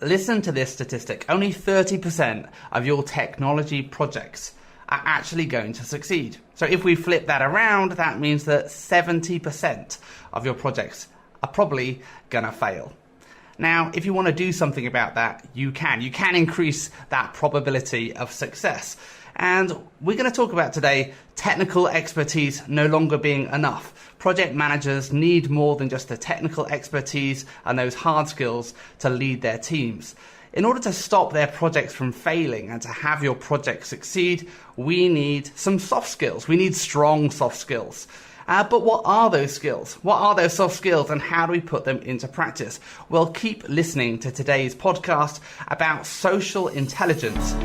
listen to this statistic, only 30% of your technology projects are actually going to succeed. So if we flip that around, that means that 70% of your projects are probably going to fail. Now, if you want to do something about that, you can. You can increase that probability of success. And we're going to talk about today technical expertise no longer being enough. Project managers need more than just the technical expertise and those hard skills to lead their teams. In order to stop their projects from failing and to have your project succeed, we need some soft skills. We need strong soft skills. But what are those skills? What are those soft skills and how do we put them into practice? Well, keep listening to today's podcast about social intelligence.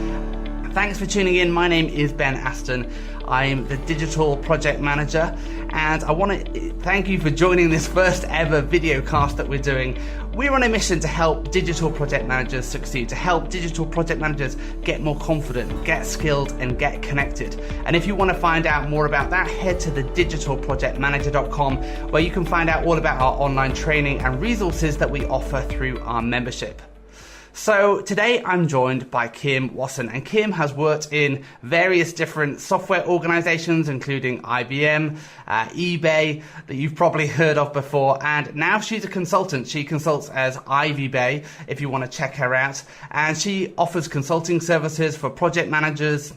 Thanks for tuning in. My name is Ben Aston. I'm the digital project manager, and I want to thank you for joining this first ever video cast that we're doing. We're on a mission to help digital project managers succeed, to help digital project managers get more confident, get skilled, and get connected. And if you want to find out more about that, head to thedigitalprojectmanager.com, where you can find out all about our online training and resources that we offer through our membership. So today I'm joined by Kim Wasson, and Kim has worked in various different software organizations, including IBM, eBay, that you've probably heard of before, and now she's a consultant. She consults as IvyBay, if you want to check her out, and she offers consulting services for project managers,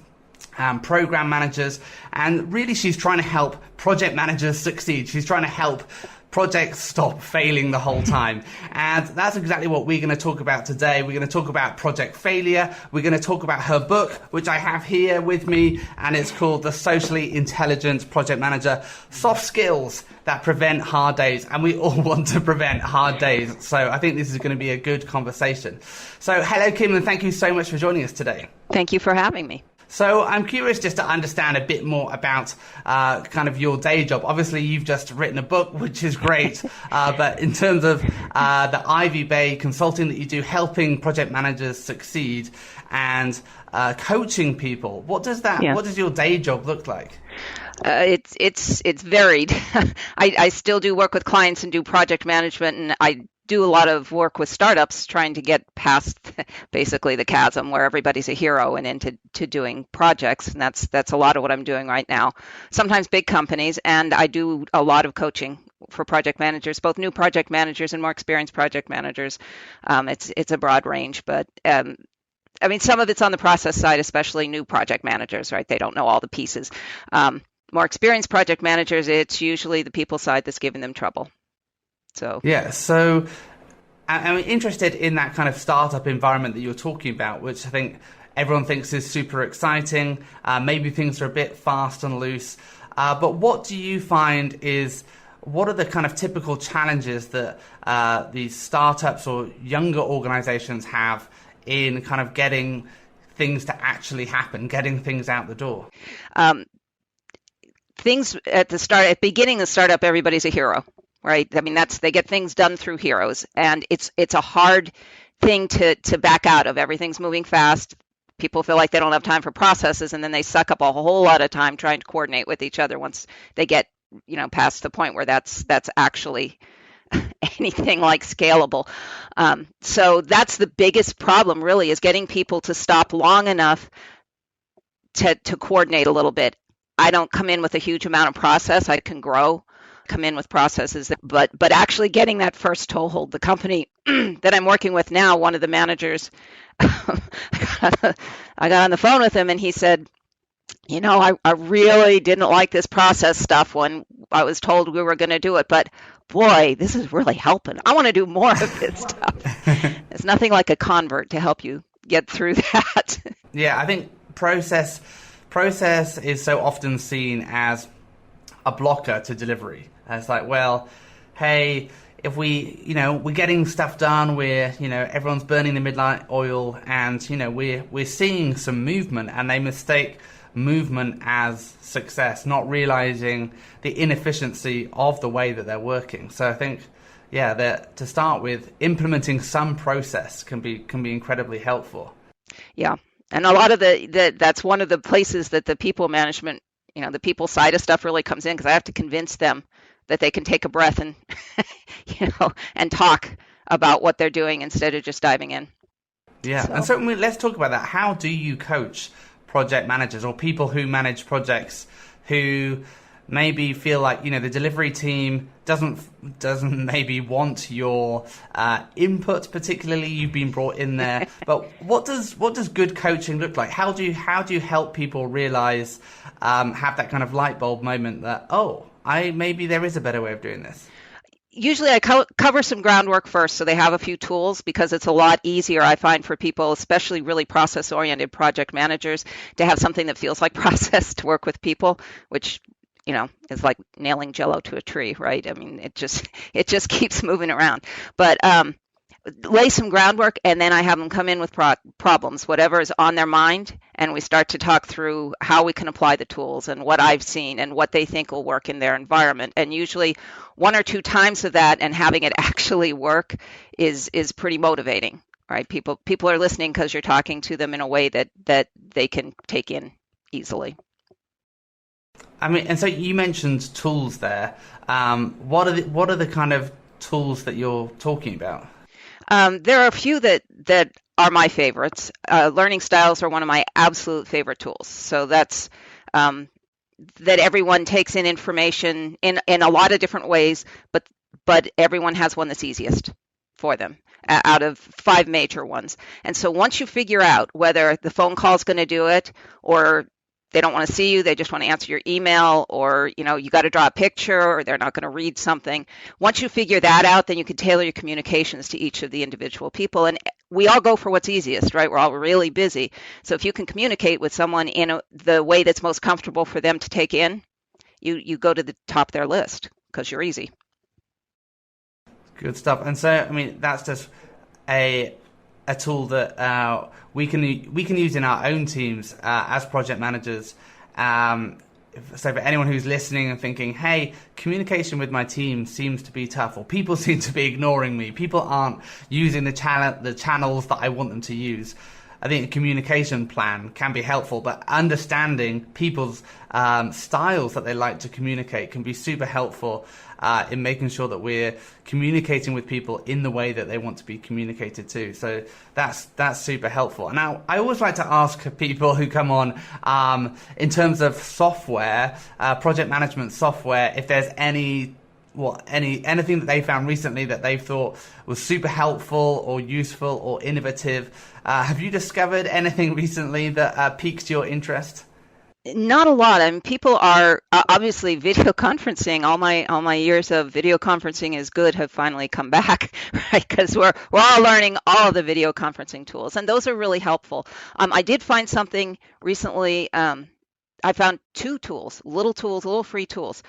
program managers, and really she's trying to help project managers succeed. She's trying to help projects stop failing the whole time. And that's exactly what we're going to talk about today. We're going to talk about project failure. We're going to talk about her book, which I have here with me, and it's called The Socially Intelligent Project Manager, Soft Skills That Prevent Hard Days. And we all want to prevent hard days. So I think this is going to be a good conversation. So hello, Kim, and thank you so much for joining us today. Thank you for having me. So I'm curious just to understand a bit more about kind of your day job. Obviously, you've just written a book, which is great. But in terms of the IvyBay consulting that you do, helping project managers succeed and coaching people, what does your day job look like? It's varied. I still do work with clients and do project management, and I do a lot of work with startups trying to get past basically the chasm where everybody's a hero and into doing projects. And that's a lot of what I'm doing right now. Sometimes big companies, and I do a lot of coaching for project managers, both new project managers and more experienced project managers. It's a broad range, but I mean, some of it's on the process side, especially new project managers, right? They don't know all the pieces. More experienced project managers, it's usually the people side that's giving them trouble. So I'm interested in that kind of startup environment that you're talking about, which I think everyone thinks is super exciting. Maybe things are a bit fast and loose. But what do you find what are the kind of typical challenges that these startups or younger organizations have in kind of getting things to actually happen, getting things out the door? Things at the beginning of the startup, everybody's a hero. Right. I mean, they get things done through heroes, and it's a hard thing to back out of. Everything's moving fast. People feel like they don't have time for processes, and then they suck up a whole lot of time trying to coordinate with each other once they get, past the point where that's actually anything like scalable. So that's the biggest problem, really, is getting people to stop long enough to coordinate a little bit. I don't come in with a huge amount of process. I can come in with processes, but actually getting that first toehold. The company that I'm working with now, one of the managers, I got on the phone with him and he said, I really didn't like this process stuff when I was told we were going to do it, but boy, this is really helping. I want to do more of this stuff. There's nothing like a convert to help you get through that. Yeah, I think process is so often seen as a blocker to delivery. It's like, well, hey, if we're getting stuff done, everyone's burning the midnight oil, and we're seeing some movement, and they mistake movement as success, not realizing the inefficiency of the way that they're working. So I think, that to start with, implementing some process can be incredibly helpful. Yeah, and a lot of that's one of the places that the people management, the people side of stuff really comes in, because I have to convince them that they can take a breath and, and talk about what they're doing instead of just diving in. Yeah. And so let's talk about that. How do you coach project managers or people who manage projects who maybe feel like, you know, the delivery team doesn't maybe want your input particularly? You've been brought in there, but what does good coaching look like? How do you help people realize, have that kind of light bulb moment that, maybe there is a better way of doing this? Usually I cover some groundwork first, so they have a few tools, because it's a lot easier, I find, for people, especially really process-oriented project managers, to have something that feels like process to work with people, which, you know, is like nailing Jello to a tree, right? I mean, it just keeps moving around. But lay some groundwork, and then I have them come in with problems, whatever is on their mind, and we start to talk through how we can apply the tools and what I've seen and what they think will work in their environment. And usually 1 or 2 times of that and having it actually work is pretty motivating, right? People are listening because you're talking to them in a way that they can take in easily. I mean, and so you mentioned tools there. What are the kind of tools that you're talking about? There are a few that are my favorites. Learning styles are one of my absolute favorite tools. So that's that everyone takes in information in a lot of different ways, but everyone has one that's easiest for them out of 5 major ones. And so once you figure out whether the phone call is going to do it, or they don't want to see you, they just want to answer your email, or, you know, you got to draw a picture, or they're not going to read something. Once you figure that out, then you can tailor your communications to each of the individual people. And we all go for what's easiest, right? We're all really busy. So if you can communicate with someone in the way that's most comfortable for them to take in, you go to the top of their list because you're easy. Good stuff. And so, I mean, that's just a tool that we can use in our own teams as project managers. So for anyone who's listening and thinking, hey, communication with my team seems to be tough, or people seem to be ignoring me, people aren't using the channels that I want them to use, I think a communication plan can be helpful, but understanding people's styles that they like to communicate can be super helpful in making sure that we're communicating with people in the way that they want to be communicated to. So that's super helpful. Now, I always like to ask people who come on, in terms of software, project management software, if there's anything that they found recently that they thought was super helpful or useful or innovative. Have you discovered anything recently that piqued your interest? Not a lot. I mean, people are obviously video conferencing. All my years of video conferencing is good have finally come back, right? Because we're all learning all of the video conferencing tools, and those are really helpful. I did find something recently. I found 2 tools, little free tools.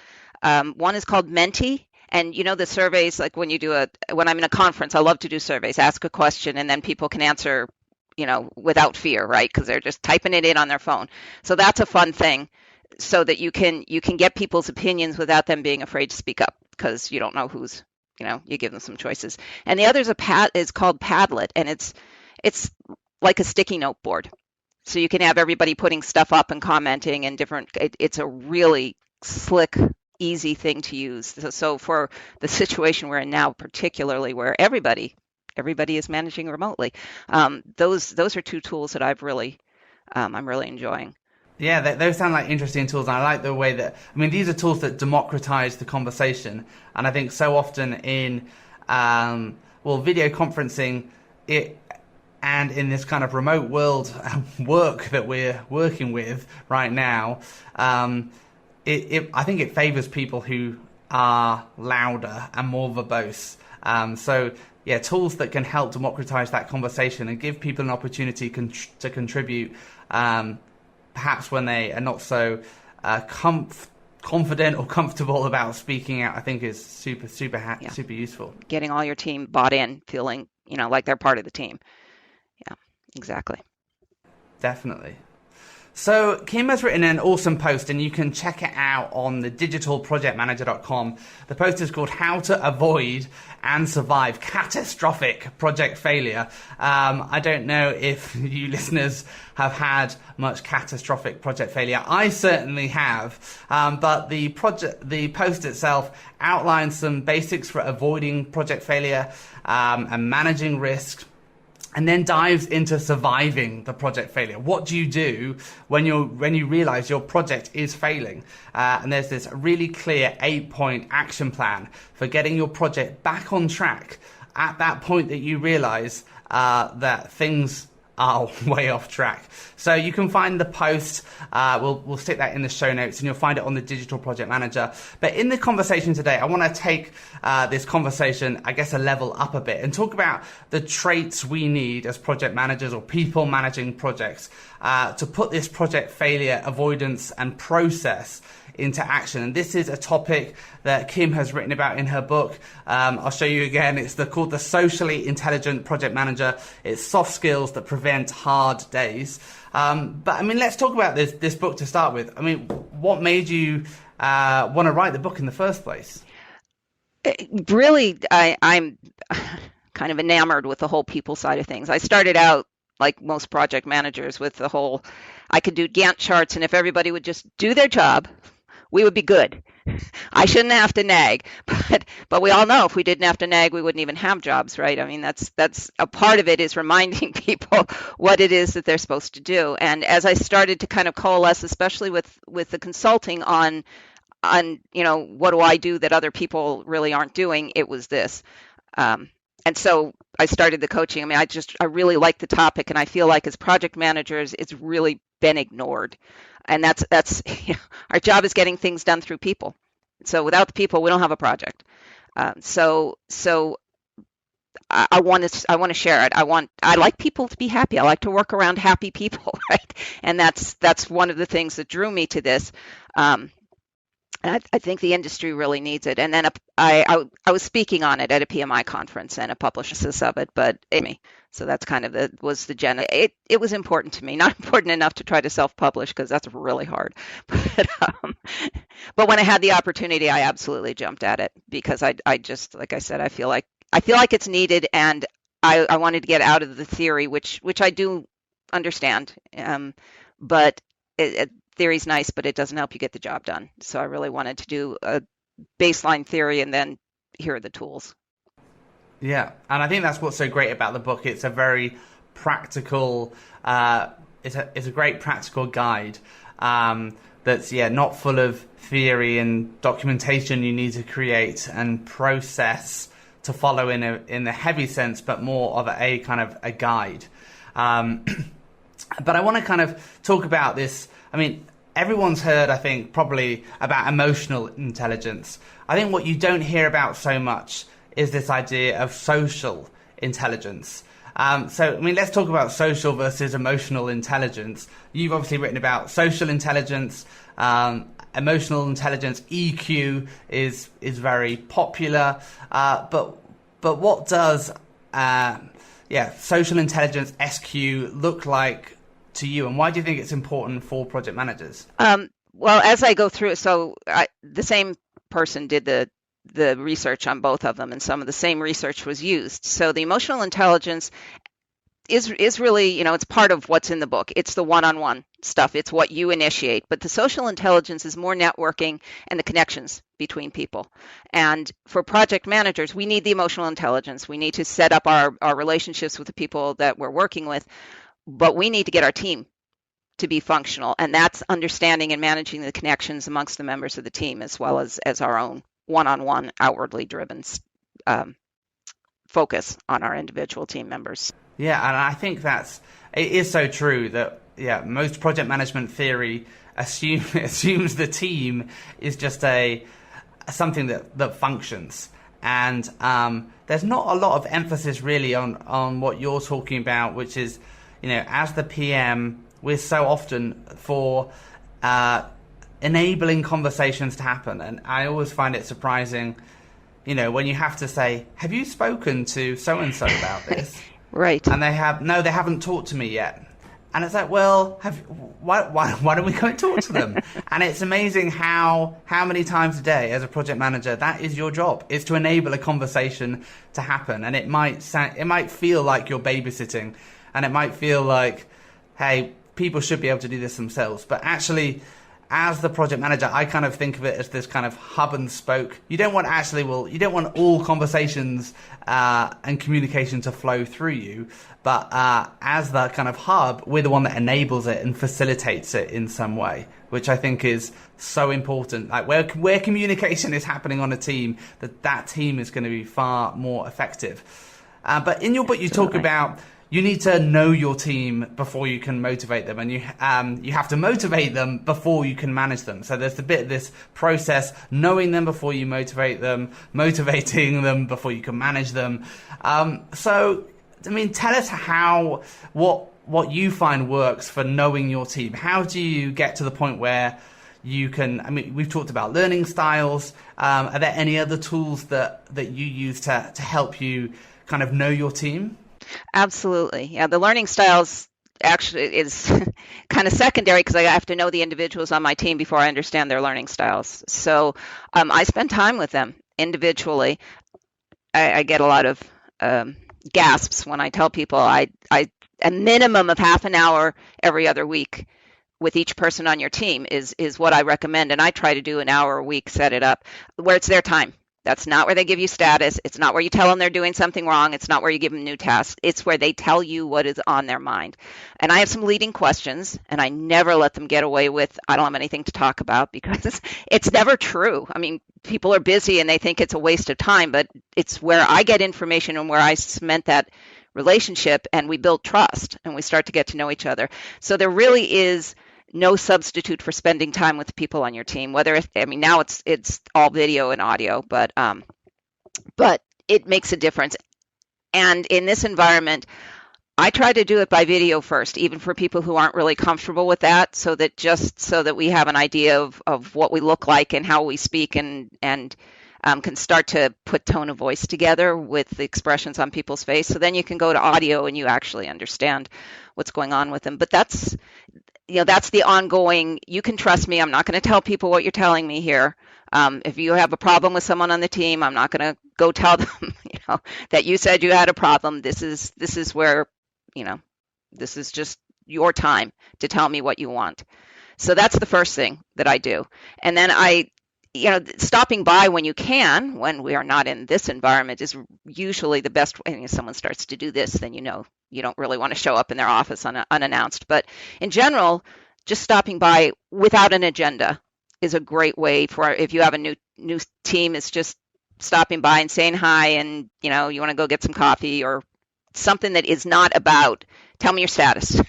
One is called Menti. And you know, the surveys, like when I'm in a conference, I love to do surveys, ask a question, and then people can answer, you know, without fear, right? Because they're just typing it in on their phone. So that's a fun thing, so that you can get people's opinions without them being afraid to speak up, because you don't know who's, you know, you give them some choices. And the other is called Padlet, and it's like a sticky note board. So you can have everybody putting stuff up and commenting and it's a really slick, easy thing to use. So for the situation we're in now, particularly where everybody is managing remotely, those are 2 tools that I'm really enjoying. Yeah, those sound like interesting tools, and I like the way that, I mean, these are tools that democratize the conversation, and I think so often in video conferencing, and in this kind of remote world work that we're working with right now, I think it favors people who are louder and more verbose. So yeah, tools that can help democratize that conversation and give people an opportunity to contribute, perhaps when they are not so confident or comfortable about speaking out, I think is super useful. Getting all your team bought in, feeling, you know, like they're part of the team. Yeah, exactly. Definitely. So Kim has written an awesome post, and you can check it out on the digitalprojectmanager.com. The post is called How to Avoid and Survive Catastrophic Project Failure. I don't know if you listeners have had much catastrophic project failure. I certainly have. But the post itself outlines some basics for avoiding project failure and managing risk. and then dives into surviving the project failure. What do you do when you realize your project is failing? And there's this really clear 8-point action plan for getting your project back on track at that point that you realize that things are way off track. So you can find the post, we'll stick that in the show notes, and you'll find it on the Digital Project Manager. But in the conversation today, I want to take this conversation, I guess, a level up a bit and talk about the traits we need as project managers or people managing projects to put this project failure avoidance and process into action. And this is a topic that Kim has written about in her book. I'll show you again. It's called The Socially Intelligent Project Manager. It's soft skills that prevent hard days. But I mean, let's talk about this book to start with. I mean, what made you want to write the book in the first place? Really, I'm kind of enamored with the whole people side of things. I started out like most project managers with the whole, I could do Gantt charts, and if everybody would just do their job, we would be good. I shouldn't have to nag, but we all know if we didn't have to nag, we wouldn't even have jobs, right? I mean, that's a part of it, is reminding people what it is that they're supposed to do. And as I started to kind of coalesce, especially with the consulting on what do I do that other people really aren't doing, it was this. And so I started the coaching. I mean, I really like the topic, and I feel like as project managers, it's really been ignored. And that's our job is getting things done through people. So without the people, we don't have a project. So I want to share it. I like people to be happy. I like to work around happy people, right? And that's one of the things that drew me to this. And I think the industry really needs it. And then I was speaking on it at a PMI conference, and a publicist of it, but Amy. So that's kind of was the gen. It was important to me, not important enough to try to self-publish, because that's really hard. But when I had the opportunity, I absolutely jumped at it, because I just, like I said, I feel like it's needed, and I wanted to get out of the theory, which I do understand, but theory's nice, but it doesn't help you get the job done. So I really wanted to do a baseline theory, and then here are the tools. Yeah, and I think that's what's so great about the book. It's a very practical, it's a great practical guide that's not full of theory and documentation you need to create and process to follow in the heavy sense, but more of a kind of a guide. But I want to kind of talk about this. I mean, everyone's heard, I think, probably about emotional intelligence. I think what you don't hear about so much is this idea of social intelligence. So, I mean, let's talk about social versus emotional intelligence. You've obviously written about social intelligence, emotional intelligence, EQ is very popular. But what does social intelligence, SQ, look like to you, and why do you think it's important for project managers? Well, as I go through, the same person did the research on both of them, and some of the same research was used. So the emotional intelligence is really, it's part of what's in the book. It's the one-on-one stuff. It's what you initiate. But the social intelligence is more networking and the connections between people. And for project managers, we need the emotional intelligence. We need to set up our relationships with the people that we're working with, but we need to get our team to be functional. And that's understanding and managing the connections amongst the members of the team, as well as our own one-on-one, outwardly driven focus on our individual team members. Yeah, and I think it is so true that most project management theory assumes the team is just something that functions, and there's not a lot of emphasis really on what you're talking about, which is, as the PM, we're so often for enabling conversations to happen. And I always find it surprising, when you have to say, have you spoken to so-and-so about this? Right. And they haven't talked to me yet. And it's like, well, why don't we go and talk to them? And it's amazing how many times a day as a project manager, that is your job, is to enable a conversation to happen. And it might feel like you're babysitting, and it might feel like, hey, people should be able to do this themselves. But actually, as the project manager, I kind of think of it as this kind of hub and spoke. You don't want all conversations and communication to flow through you, but as the kind of hub, we're the one that enables it and facilitates it in some way, which I think is so important. Like where communication is happening on a team, that team is going to be far more effective. But in your book, you talk about you need to know your team before you can motivate them, and you have to motivate them before you can manage them. So there's a bit of this process: knowing them before you motivate them, motivating them before you can manage them. So, I mean, tell us what you find works for knowing your team. How do you get to the point where you can? I mean, we've talked about learning styles. Are there any other tools that you use to help you kind of know your team? Absolutely. Yeah, the learning styles actually is kind of secondary because I have to know the individuals on my team before I understand their learning styles. So I spend time with them individually. I get a lot of gasps when I tell people a minimum of half an hour every other week with each person on your team is what I recommend. And I try to do an hour a week, set it up where it's their time. That's not where they give you status. It's not where you tell them they're doing something wrong. It's not where you give them new tasks. It's where they tell you what is on their mind. And I have some leading questions, and I never let them get away with, I don't have anything to talk about, because it's never true. I mean, people are busy and they think it's a waste of time, but it's where I get information and where I cement that relationship, and we build trust and we start to get to know each other. So there really is no substitute for spending time with the people on your team. Now it's all video and audio, but it makes a difference. And in this environment, I try to do it by video first, even for people who aren't really comfortable with that, so that we have an idea of what we look like and how we speak, and can start to put tone of voice together with the expressions on people's face. So then you can go to audio and you actually understand what's going on with them. But that's the ongoing, you can trust me. I'm not going to tell people what you're telling me here. If you have a problem with someone on the team, I'm not going to go tell them, that you said you had a problem. This is where, this is just your time to tell me what you want. So that's the first thing that I do. And then stopping by when you can, when we are not in this environment, is usually the best way. If someone starts to do this, then you don't really want to show up in their office unannounced. But in general, just stopping by without an agenda is a great way for, if you have a new team, it's just stopping by and saying hi, and you want to go get some coffee or something that is not about tell me your status.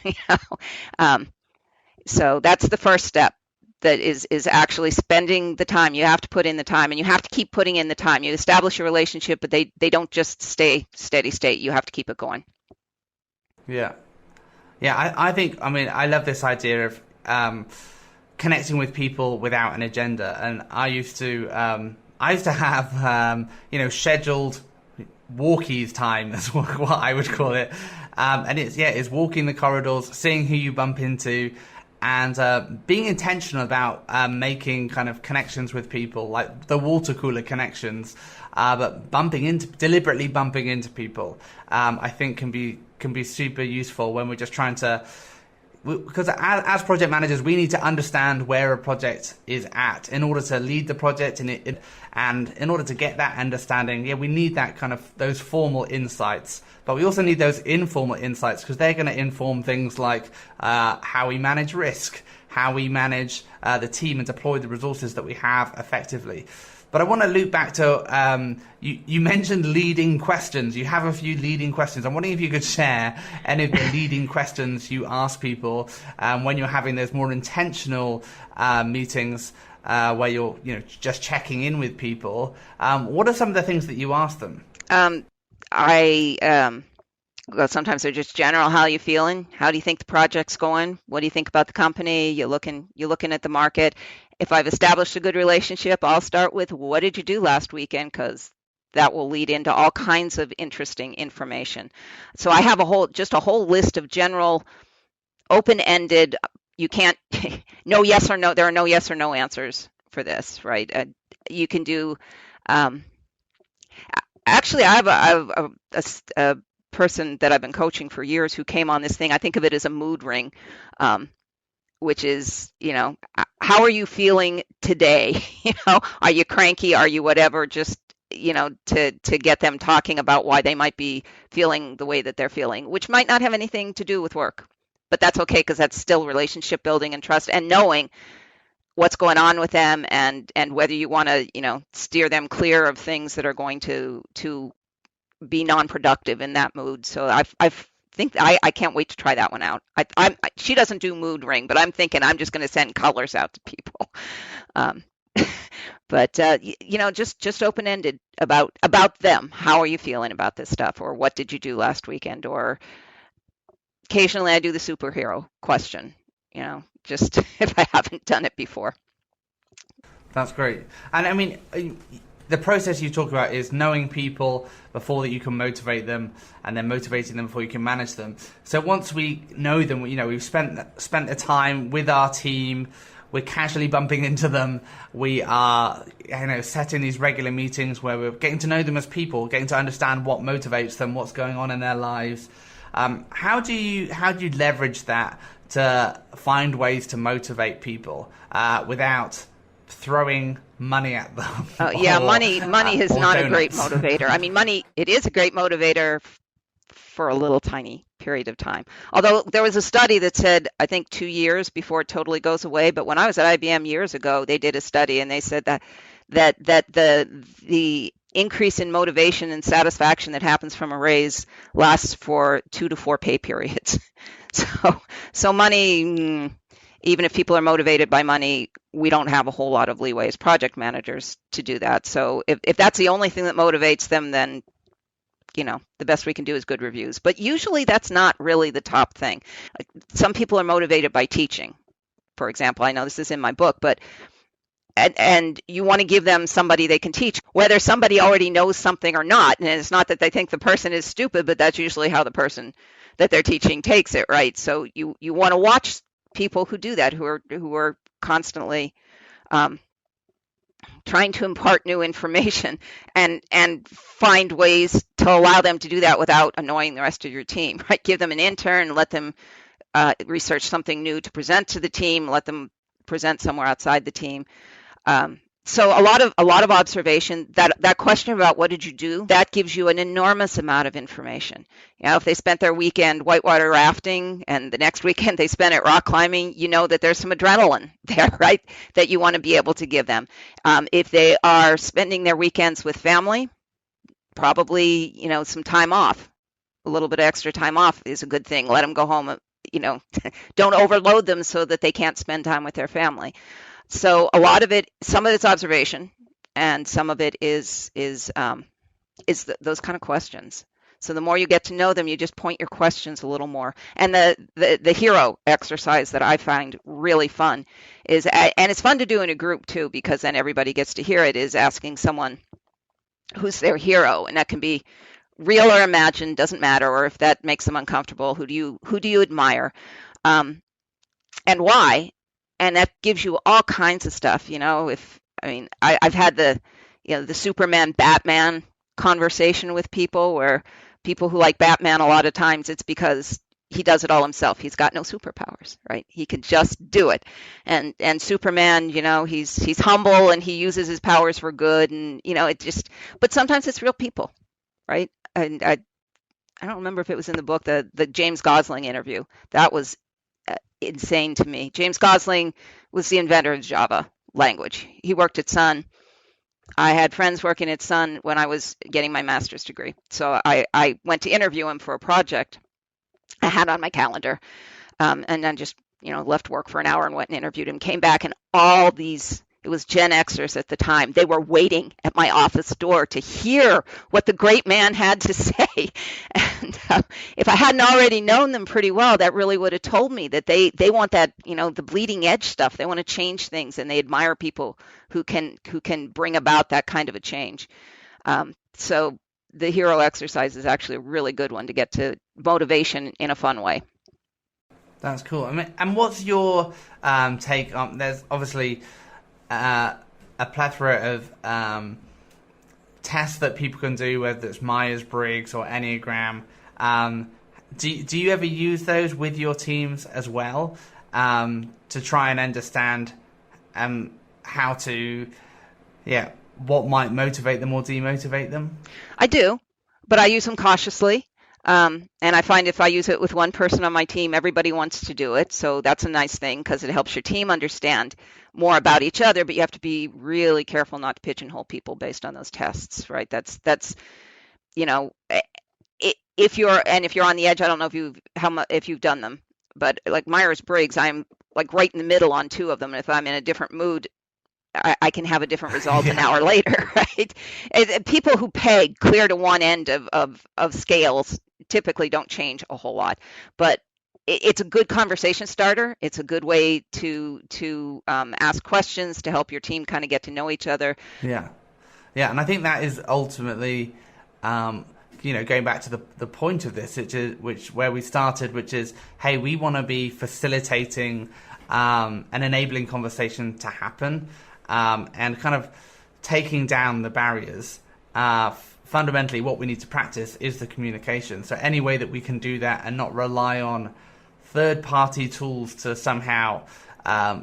So that's the first step. That is actually spending the time. You have to put in the time, and you have to keep putting in the time. You establish a relationship, but they don't just stay steady state. You have to keep it going. Yeah. I think, I love this idea of connecting with people without an agenda. And I used to have scheduled walkies time. That's what I would call it. And it's walking the corridors, seeing who you bump into, and being intentional about making kind of connections with people, like the water cooler connections, but deliberately bumping into people, I think can be super useful when we're just trying to, because as project managers, we need to understand where a project is at in order to lead the project, and in order to get that understanding, we need that kind of those formal insights. But we also need those informal insights, because they're going to inform things like how we manage risk, how we manage the team and deploy the resources that we have effectively. But I want to loop back to, you mentioned leading questions. You have a few leading questions. I'm wondering if you could share any of the leading questions you ask people when you're having those more intentional meetings where you're just checking in with people. What are some of the things that you ask them? Sometimes they're just general. How are you feeling? How do you think the project's going? What do you think about the company? You're looking at the market. If I've established a good relationship, I'll start with, what did you do last weekend? Because that will lead into all kinds of interesting information. So I have a whole list of general, open-ended. You can't no yes or no. There are no yes or no answers for this, right? You can do. Actually, I have a person that I've been coaching for years who came on this thing. I think of it as a mood ring. which is, how are you feeling today? Are you cranky? Are you whatever? Just, to get them talking about why they might be feeling the way that they're feeling, which might not have anything to do with work. But that's okay, because that's still relationship building and trust, and knowing what's going on with them, and whether you want to, steer them clear of things that are going to be non-productive in that mood. So I can't wait to try that one out. She doesn't do mood ring, but I'm thinking I'm just going to send colors out to people. But just open-ended about them. How are you feeling about this stuff? Or what did you do last weekend? Or occasionally I do the superhero question, just if I haven't done it before. That's great. And I mean, the process you talk about is knowing people before that you can motivate them, and then motivating them before you can manage them. So once we know them, we've spent the time with our team, we're casually bumping into them, we are setting these regular meetings where we're getting to know them as people, getting to understand what motivates them, what's going on in their lives. How do you leverage that to find ways to motivate people without throwing money at them? Money is not donuts. A great motivator. I mean, money, it is a great motivator for a little tiny period of time. Although there was a study that said, I think 2 years before it totally goes away. But when I was at IBM years ago, they did a study, and they said that the increase in motivation and satisfaction that happens from a raise lasts for 2 to 4 pay periods. So money, even if people are motivated by money, we don't have a whole lot of leeway as project managers to do that. So if that's the only thing that motivates them, then the best we can do is good reviews. But usually that's not really the top thing. Some people are motivated by teaching, for example. I know this is in my book, but and you want to give them somebody they can teach, whether somebody already knows something or not. And it's not that they think the person is stupid, but that's usually how the person that they're teaching takes it, right? So you want to watch people who do that, who are constantly trying to impart new information, and find ways to allow them to do that without annoying the rest of your team, right? Give them an intern, let them research something new to present to the team, let them present somewhere outside the team. So a lot of observation. That question about what did you do, that gives you an enormous amount of information. If they spent their weekend whitewater rafting and the next weekend they spent it rock climbing, that there's some adrenaline there, right? That you want to be able to give them. If they are spending their weekends with family, probably some time off, a little bit of extra time off is a good thing. Let them go home. Don't overload them so that they can't spend time with their family. So a lot of it, some of it's observation, and some of it is those kind of questions. So the more you get to know them, you just point your questions a little more. And the hero exercise that I find really fun is, and it's fun to do in a group too, because then everybody gets to hear it, is asking someone who's their hero, and that can be real or imagined, doesn't matter, or if that makes them uncomfortable, who do you admire, and why? And that gives you all kinds of stuff. I've had the Superman Batman conversation with people, where people who like Batman, a lot of times it's because he does it all himself. He's got no superpowers, right? He can just do it. And Superman, he's humble and he uses his powers for good, and but sometimes it's real people, right? And I don't remember if it was in the book, the James Gosling interview. That was insane to me. James Gosling was the inventor of Java language. He worked at Sun. I had friends working at Sun when I was getting my master's degree. So I went to interview him for a project I had on my calendar, and then just left work for an hour and went and interviewed him. Came back, and all these, it was Gen Xers at the time, they were waiting at my office door to hear what the great man had to say. And if I hadn't already known them pretty well, that really would have told me that they want that, the bleeding edge stuff. They want to change things, and they admire people who can bring about that kind of a change. So the hero exercise is actually a really good one to get to motivation in a fun way. That's cool. And what's your take on? There's obviously a plethora of tests that people can do, whether it's Myers-Briggs or Enneagram. Do you ever use those with your teams as well? to try and understand how to, what might motivate them or demotivate them? I do, but I use them cautiously. And I find if I use it with one person on my team, everybody wants to do it. So that's a nice thing because it helps your team understand more about each other, but you have to be really careful not to pigeonhole people based on those tests, right? That's you know, if you're on the edge, I don't know if you've done them, but like Myers-Briggs, I'm like right in the middle on two of them. If I'm in a different mood, I can have a different result an hour later, right? People who peg clear to one end of scales typically don't change a whole lot, but it's a good conversation starter. It's a good way to ask questions to help your team kind of get to know each other. Yeah, and I think that is ultimately, going back to the point of this, where we started, which is, hey, we want to be facilitating and enabling conversation to happen. And kind of taking down the barriers. Fundamentally, what we need to practice is the communication. So any way that we can do that and not rely on third-party tools to somehow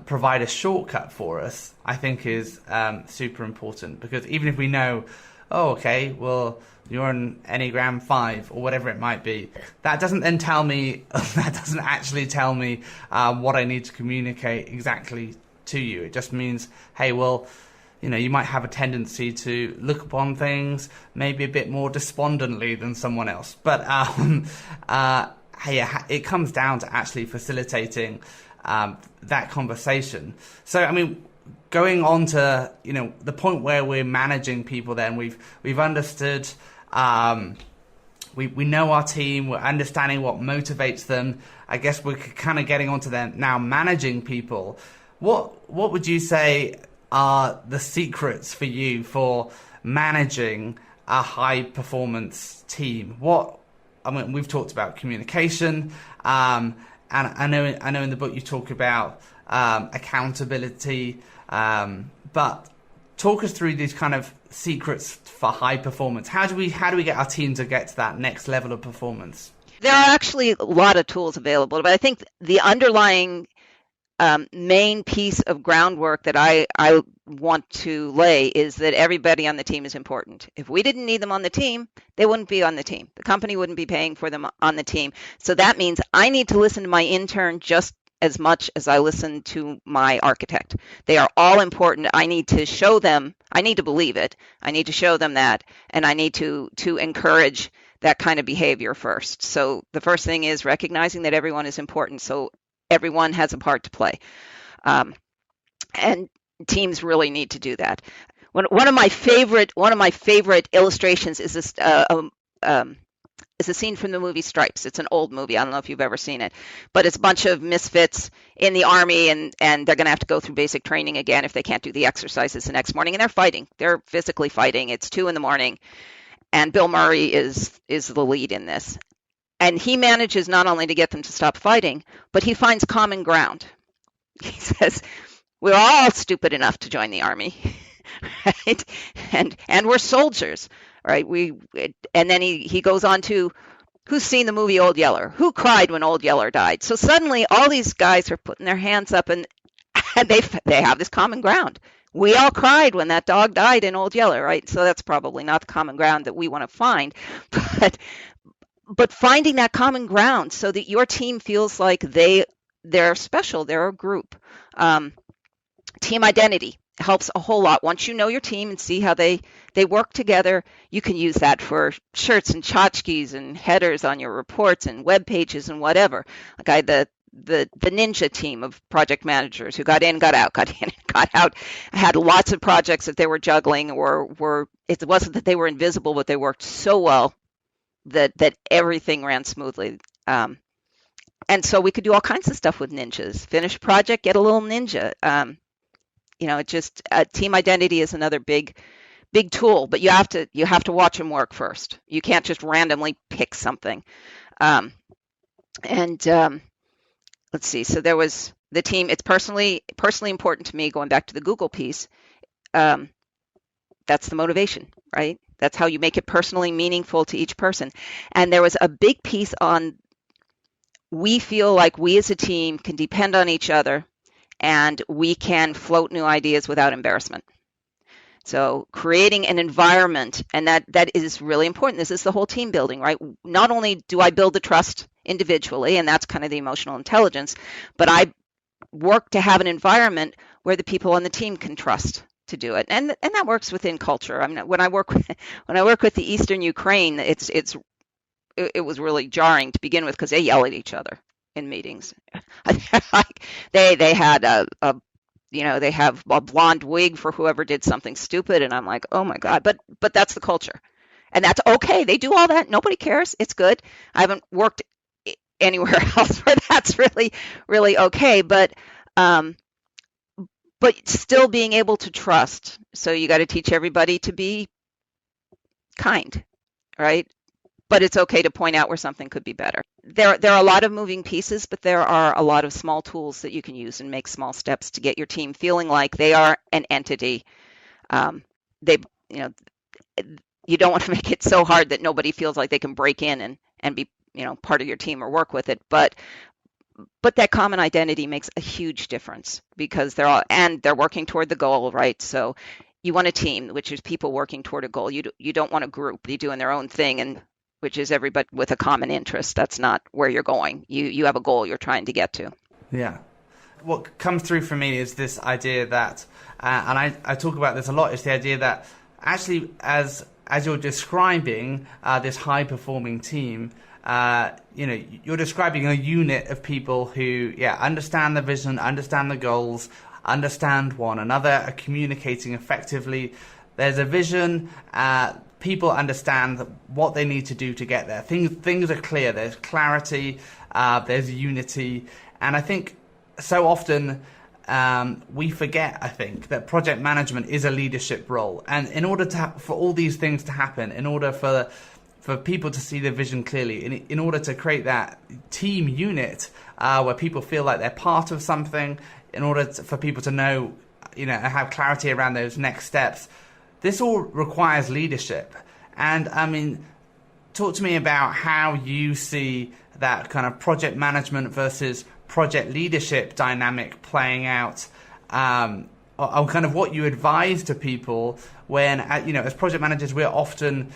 provide a shortcut for us, I think is super important. Because even if we know, you're an Enneagram 5 or whatever it might be, that doesn't then tell me, that doesn't actually tell me what I need to communicate exactly to you. It just means, hey, you might have a tendency to look upon things maybe a bit more despondently than someone else. But it comes down to actually facilitating that conversation. So, I mean, going on to the point where we're managing people, then we've understood. We know our team. We're understanding what motivates them. I guess we're kind of getting onto them now, managing people. What would you say are the secrets for you for managing a high performance team? We've talked about communication, and I know in the book you talk about accountability, but talk us through these kind of secrets for high performance. How do we get our team to get to that next level of performance? There are actually a lot of tools available, but I think the underlying main piece of groundwork that I want to lay is that everybody on the team is important. If we didn't need them on the team, they wouldn't be on the team. The company wouldn't be paying for them on the team. So that means I need to listen to my intern just as much as I listen to my architect. They are all important. I need to show them, I need to believe it. I need to show them that, and I need to encourage that kind of behavior first. So the first thing is recognizing that everyone is important. So everyone has a part to play. And teams really need to do that. One of my favorite illustrations is this is a scene from the movie Stripes. It's an old movie. I don't know if you've ever seen it, but it's a bunch of misfits in the army, and they're going to have to go through basic training again if they can't do the exercises the next morning. And they're fighting. They're physically fighting. It's 2 a.m, and Bill Murray is the lead in this. And he manages not only to get them to stop fighting, but he finds common ground. He says, we're all stupid enough to join the army, right? And we're soldiers, right? And then he goes on to, who's seen the movie Old Yeller? Who cried when Old Yeller died? So suddenly all these guys are putting their hands up, and they have this common ground. We all cried when that dog died in Old Yeller, right? So that's probably not the common ground that we want to find, but finding that common ground so that your team feels like they're special, they're a group. Team identity helps a whole lot. Once you know your team and see how they work together, you can use that for shirts and tchotchkes and headers on your reports and web pages and whatever. Like I had the ninja team of project managers who got in, got out, got in, got out, had lots of projects that they were juggling, or it wasn't that they were invisible, but they worked so well that everything ran smoothly. And so we could do all kinds of stuff with ninjas. Finish a project, get a little ninja. Team identity is another big tool, but you have to watch them work first. You can't just randomly pick something. Let's see. So there was the team. It's personally important to me. Going back to the Google piece, that's the motivation, right? That's how you make it personally meaningful to each person. And there was a big piece on we feel like we as a team can depend on each other and we can float new ideas without embarrassment. So creating an environment, and that is really important. This is the whole team building, right? Not only do I build the trust individually, and that's kind of the emotional intelligence, but I work to have an environment where the people on the team can trust to do it, and that works within culture. I mean, when I work with the Eastern Ukraine, it was really jarring to begin with because they yell at each other in meetings. Like they had they have a blonde wig for whoever did something stupid, and I'm like, oh my God, but that's the culture, and that's okay. They do all that. Nobody cares. It's good. I haven't worked anywhere else where that's really, really okay, but still being able to trust. So you got to teach everybody to be kind, right? But it's okay to point out where something could be better. There are a lot of moving pieces, but there are a lot of small tools that you can use and make small steps to get your team feeling like they are an entity. You don't want to make it so hard that nobody feels like they can break in and be part of your team or work with it. But that common identity makes a huge difference because they're working toward the goal, right? So you want a team, which is people working toward a goal. You don't want a group doing their own thing, and which is everybody with a common interest. That's not where you're going. You have a goal you're trying to get to. Yeah. What comes through for me is this idea that, and I talk about this a lot, is the idea that actually as you're describing this high-performing team, you're describing a unit of people who, understand the vision, understand the goals, understand one another, are communicating effectively. There's a vision. People understand what they need to do to get there. Things are clear. There's clarity. There's unity. And I think so often we forget, I think, that project management is a leadership role. And in order for all these things to happen, in order for people to see the vision clearly, in order to create that team unit where people feel like they're part of something, in order for people to know, have clarity around those next steps, this all requires leadership. And I mean, talk to me about how you see that kind of project management versus project leadership dynamic playing out, or kind of what you advise to people when, as project managers, we're often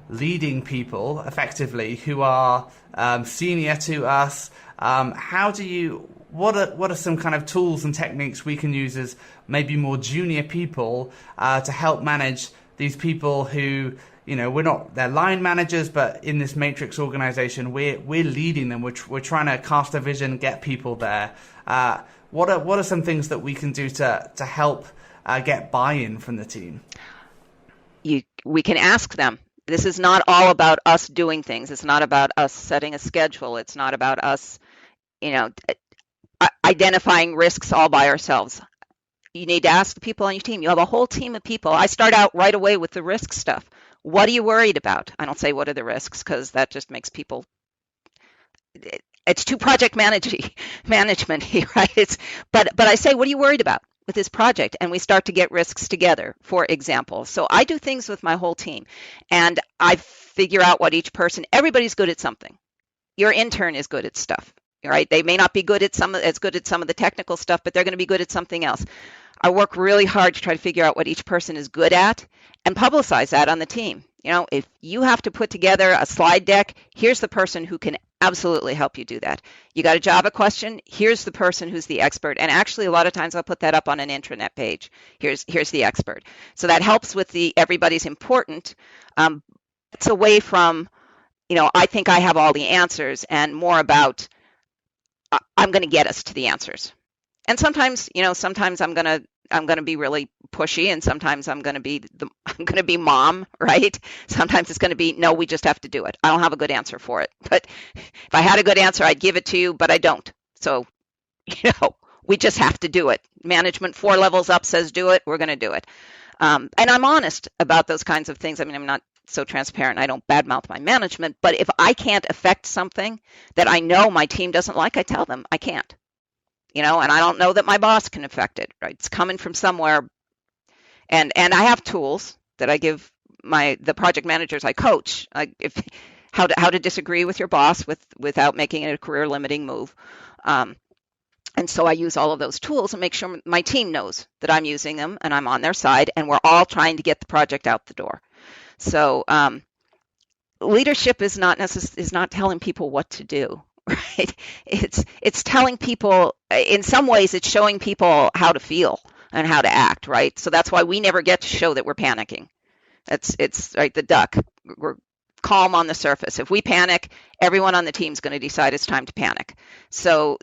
leading people effectively who are senior to us. What are some kind of tools and techniques we can use as maybe more junior people to help manage these people who, they're line managers, but in this matrix organization, we're leading them. We're trying to cast a vision, get people there. What are some things that we can do to help get buy-in from the team? We can ask them. This is not all about us doing things. It's not about us setting a schedule. It's not about us, identifying risks all by ourselves. You need to ask the people on your team. You have a whole team of people. I start out right away with the risk stuff. What are you worried about? I don't say what are the risks because that just makes people, it's too project management, right? But I say, what are you worried about with this project? And we start to get risks together, for example. So I do things with my whole team and I figure out what everybody's good at something. Your intern is good at stuff. Right? They may not be good at some of the technical stuff, but they're going to be good at something else. I work really hard to try to figure out what each person is good at and publicize that on the team. If you have to put together a slide deck, here's the person who can absolutely help you do that. You got a Java question, here's the person who's the expert. And actually, a lot of times I'll put that up on an intranet page. Here's the expert. So that helps with the everybody's important. It's away from, I think I have all the answers and more about I'm going to get us to the answers. And sometimes I'm going to be really pushy, and sometimes I'm going to be mom, right? Sometimes it's going to be, no, we just have to do it. I don't have a good answer for it. But if I had a good answer, I'd give it to you, but I don't. So, we just have to do it. Management 4 levels up says do it. We're going to do it. And I'm honest about those kinds of things. I mean, I'm not so transparent. I don't badmouth my management, but if I can't affect something that I know my team doesn't like, I tell them I can't, and I don't know that my boss can affect it, right? It's coming from somewhere. And I have tools that I give the project managers I coach. how to disagree with your boss without making it a career limiting move. And so I use all of those tools and make sure my team knows that I'm using them and I'm on their side, and we're all trying to get the project out the door. So leadership is not telling people what to do, right? It's telling people, in some ways, it's showing people how to feel and how to act, right? So that's why we never get to show that we're panicking. It's like the duck. We're calm on the surface. If we panic, everyone on the team is going to decide it's time to panic. So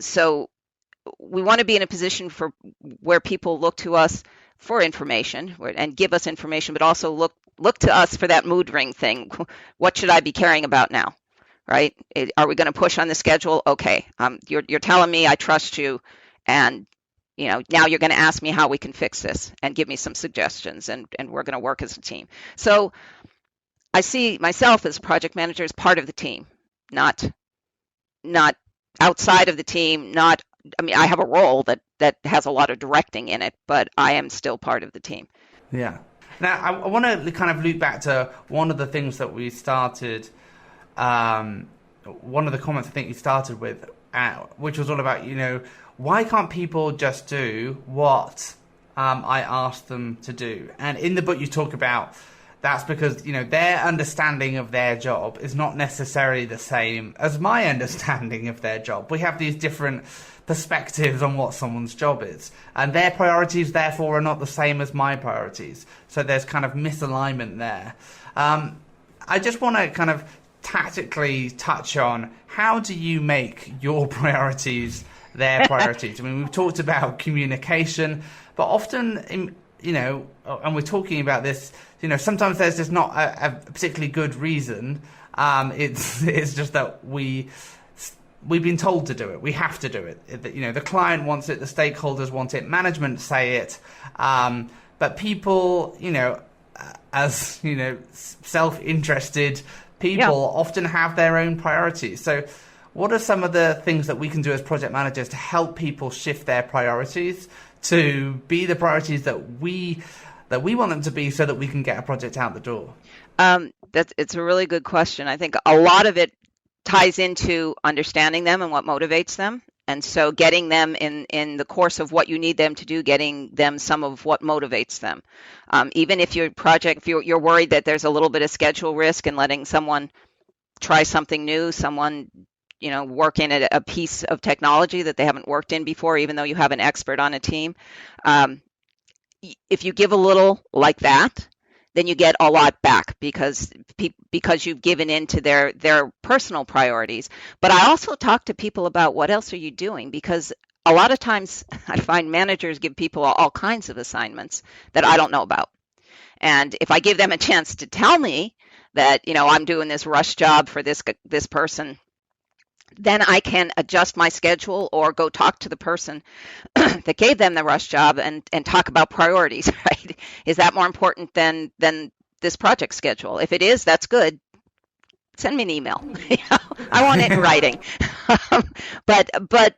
we want to be in a position where people look to us for information and give us information, but also look to us for that mood ring thing. What should I be caring about now, right? Are we going to push on the schedule? Okay, you're telling me I trust you, and now you're going to ask me how we can fix this and give me some suggestions, and we're going to work as a team. So I see myself as project manager as part of the team, not outside of the team, I have a role that has a lot of directing in it, but I am still part of the team. Yeah. Now, I want to kind of loop back to one of the things that we started, one of the comments I think you started with, which was all about, why can't people just do what I asked them to do? And in the book you talk about that's because, their understanding of their job is not necessarily the same as my understanding of their job. We have these different perspectives on what someone's job is, and their priorities therefore are not the same as my priorities. So there's kind of misalignment there. I just want to kind of tactically touch on, how do you make your priorities their priorities? I mean, we've talked about communication, but often, and we're talking about this, sometimes there's just not a particularly good reason. It's just that we've been told to do it. We have to do it. The client wants it, the stakeholders want it, management say it, but people, as self-interested people often have their own priorities. So what are some of the things that we can do as project managers to help people shift their priorities to be the priorities that we want them to be, so that we can get a project out the door? It's a really good question. I think a lot of it ties into understanding them and what motivates them. And so getting them in the course of what you need them to do, getting them some of what motivates them. Even if your project, if you're worried that there's a little bit of schedule risk and letting someone try something new, someone work in a piece of technology that they haven't worked in before, even though you have an expert on a team. If you give a little like that, then you get a lot back because you've given in to their personal priorities. But I also talk to people about, what else are you doing? Because a lot of times I find managers give people all kinds of assignments that I don't know about. And if I give them a chance to tell me that, I'm doing this rush job for this person, then I can adjust my schedule or go talk to the person that gave them the rush job and talk about priorities, right? Is that more important than this project schedule? If it is, that's good. Send me an email. I want it in writing. But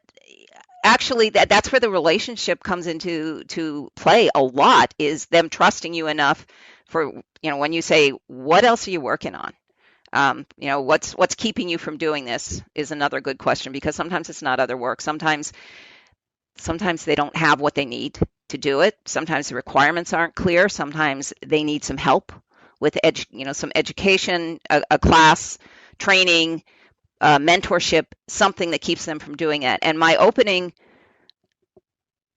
actually, that's where the relationship comes into play a lot, is them trusting you enough for, when you say, what else are you working on? What's keeping you from doing this is another good question, because sometimes it's not other work. Sometimes they don't have what they need to do it. Sometimes the requirements aren't clear. Sometimes they need some help with some education, a class, training, mentorship, something that keeps them from doing it. And my opening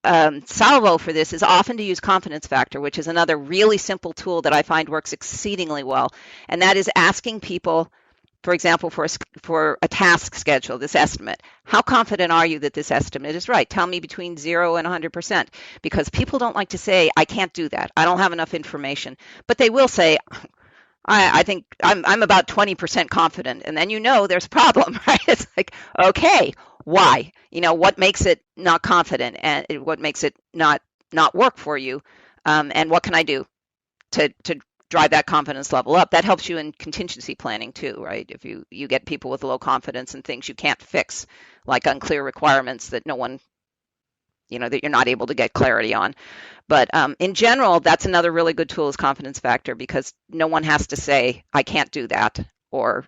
salvo for this is often to use confidence factor, which is another really simple tool that I find works exceedingly well. And that is asking people, for example, for a task schedule, this estimate, how confident are you that this estimate is right? Tell me between 0 and 100%, because people don't like to say, I can't do that, I don't have enough information. But they will say, I think I'm about 20% confident, and then there's a problem, right? It's like, okay, why? What makes it not confident, and what makes it not work for you, and what can I do to drive that confidence level up? That helps you in contingency planning too, right? If you get people with low confidence in things you can't fix, like unclear requirements that no one, that you're not able to get clarity on. But in general, that's another really good tool, is confidence factor, because no one has to say, I can't do that, or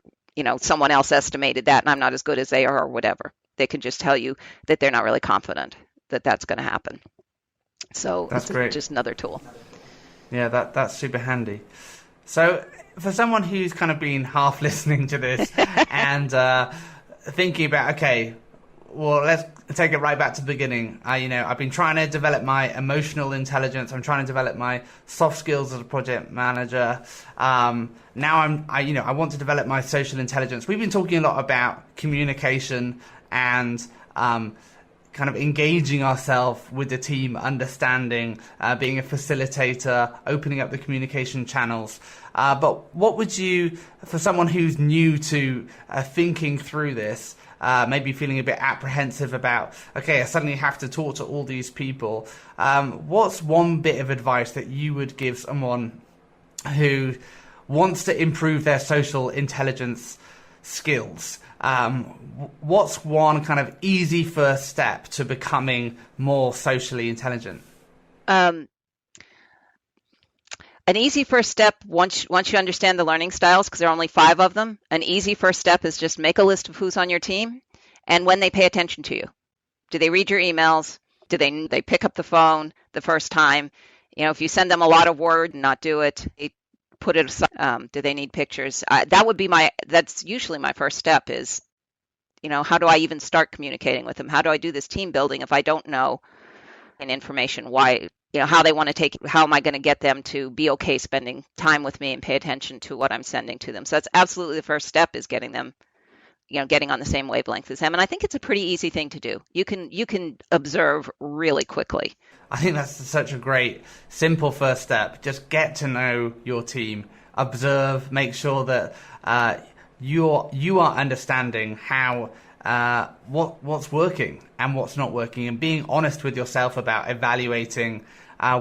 someone else estimated that and I'm not as good as they are or whatever. They can just tell you that they're not really confident that that's going to happen. So that's great. Just another tool. Yeah, that's super handy. So for someone who's kind of been half listening to this and thinking about, okay, well, let's take it right back to the beginning. I've been trying to develop my emotional intelligence. I'm trying to develop my soft skills as a project manager. Now I want to develop my social intelligence. We've been talking a lot about communication and kind of engaging ourselves with the team, understanding, being a facilitator, opening up the communication channels. But what would you, for someone who's new to thinking through this, maybe feeling a bit apprehensive about, okay, I suddenly have to talk to all these people, what's one bit of advice that you would give someone who wants to improve their social intelligence skills? What's one kind of easy first step to becoming more socially intelligent? An easy first step, once you understand the learning styles, because there are only 5 of them, an easy first step is just make a list of who's on your team and when they pay attention to you. Do they read your emails? Do they pick up the phone the first time? If you send them a lot of word and not do it, put it aside. Do they need pictures? That's usually my first step is, how do I even start communicating with them? How do I do this team building if I don't know information? Why, how they want to take, how am I going to get them to be okay spending time with me and pay attention to what I'm sending to them? So that's absolutely the first step, is getting them, getting on the same wavelength as them. And I think it's a pretty easy thing to do. You can observe really quickly. I think that's such a great, simple first step. Just get to know your team, observe, make sure that you are understanding how what's working and what's not working, and being honest with yourself about evaluating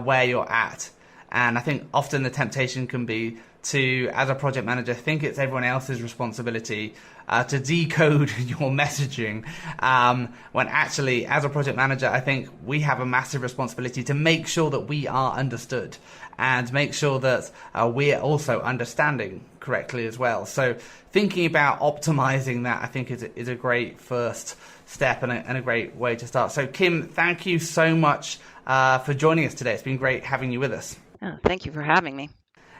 where you're at. And I think often the temptation can be to, as a project manager, think it's everyone else's responsibility to decode your messaging, when actually, as a project manager, I think we have a massive responsibility to make sure that we are understood and make sure that we're also understanding correctly as well. So thinking about optimizing that, I think, is a great first step and a great way to start. So Kim, thank you so much for joining us today. It's been great having you with us. Oh, thank you for having me.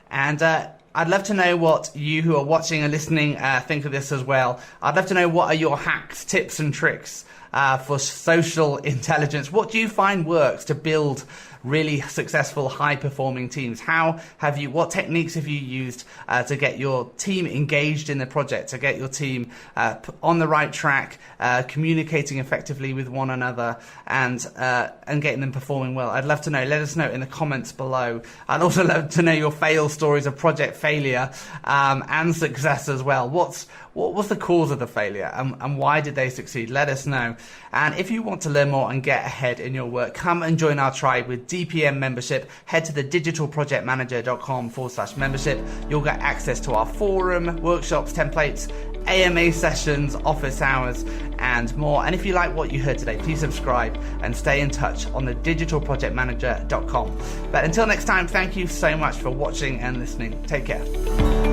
And I'd love to know what you who are watching and listening think of this as well. I'd love to know, what are your hacks, tips and tricks for social intelligence? What do you find works to build really successful, high-performing teams? What techniques have you used to get your team engaged in the project, to get your team on the right track, communicating effectively with one another, and getting them performing well? I'd love to know. Let us know in the comments below. I'd also love to know your fail stories of project failure and success as well. What was the cause of the failure and why did they succeed? Let us know. And if you want to learn more and get ahead in your work, come and join our tribe with DPM membership. Head to the digitalprojectmanager.com/membership. You'll get access to our forum, workshops, templates, AMA sessions, office hours, and more. And if you like what you heard today, please subscribe and stay in touch on the digitalprojectmanager.com. But until next time, thank you so much for watching and listening. Take care.